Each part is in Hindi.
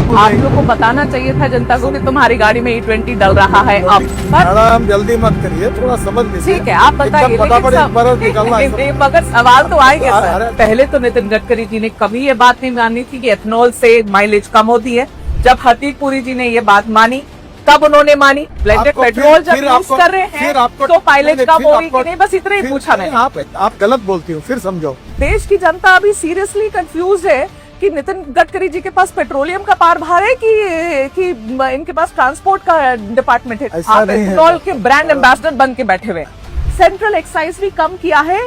बिल्कुल आप नहीं। लोग को बताना चाहिए था जनता को कि तुम्हारी गाड़ी में E20 डल रहा है अब। पर मैडम जल्दी मत करिए, थोड़ा समझ लीजिए। ठीक है, आप बताइए, एकदम फटाफट एक बरस नहीं, निकलना है। नहीं, मगर सवाल तो आएंगे सर। अरे- पहले तो नितिन गडकरी जी ने कभी ये बात नहीं मानी थी कि एथेनॉल से माइलेज कम होती है। जब हरदीप पुरी जी ने ये बात मानी तब उन्होंने मानी। ब्लेंडेड आपको पेट्रोल जब फिर यूज आपको- कर रहे फिर हैं आपको- तो माइलेज नहीं, कम फिर होगी आपको- कि नहीं, बस इतना ही फिर- पूछा मैंने। आप गलत बोलती हो, फिर समझो। देश की जनता अभी सीरियसली कंफ्यूज है कि नितिन गडकरी जी के पास पेट्रोलियम का पारभार है कि इनके पास ट्रांसपोर्ट का डिपार्टमेंट है। ऐसा आप नहीं है। एथेनॉल के ब्रांड एम्बेसडर बन के बैठे हुए हैं। सेंट्रल एक्साइज भी कम किया है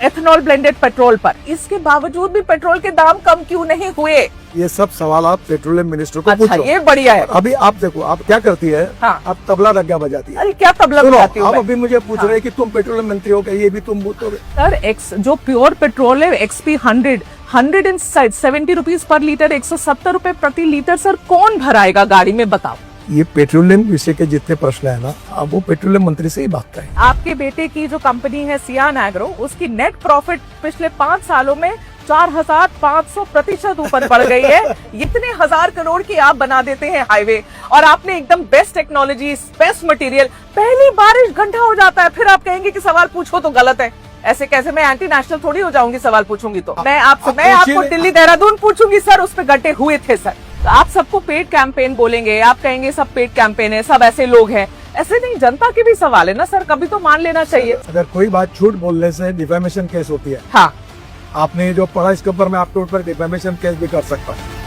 एथेनॉल ब्लेंडेड पेट्रोल पर, इसके बावजूद भी पेट्रोल के दाम कम क्यों नहीं हुए? ये सब सवाल आप पेट्रोलियम मिनिस्टर को अच्छा, पूछो। ये बढ़िया है। अभी आप देखो, आप क्या करती है, हाँ। आप तबला रग्गा बजाती है। अरे क्या तबला सुनो, बजाती हूँ आप मैं? अभी मुझे पूछ हाँ। रहे हैं कि तुम पेट्रोलियम मंत्री हो, क्या ये भी तुम बोलोगे? सर जो प्योर पेट्रोल है XP 170 रुपीज पर लीटर, 170 रुपए प्रति लीटर, सर कौन भराएगा गाड़ी में, बताओ। ये पेट्रोलियम विषय के जितने प्रश्न है ना, आप वो पेट्रोलियम मंत्री से ही बात करें। आपके बेटे की जो कंपनी है सियान एग्रो, उसकी नेट प्रॉफिट पिछले 5 सालों में 4500% ऊपर बढ़ गई है। इतने 1000 करोड़ की आप बना देते हैं हाईवे, और आपने एकदम बेस्ट टेक्नोलॉजी, बेस्ट मटेरियल, पहली बारिश घंटा हो जाता है, फिर आप कहेंगे कि सवाल पूछो तो गलत है। ऐसे कैसे? मैं एंटी नेशनल थोड़ी हो जाऊंगी सवाल पूछूंगी तो। मैं आपको पूछिए। दिल्ली देहरादून पूछूंगी सर, उस पे गड्ढे हुए थे सर। तो आप सबको पेड कैंपेन बोलेंगे, आप कहेंगे सब पेड कैंपेन है, सब ऐसे लोग हैं। ऐसे नहीं, जनता के भी सवाल है ना सर, कभी तो मान लेना चाहिए। अगर कोई बात झूठ बोलने से डिफेमेशन केस होती है। हाँ, आपने जो पढ़ा इसके ऊपर मैं आपके ऊपर डिफेमेशन केस भी कर सकता हूँ।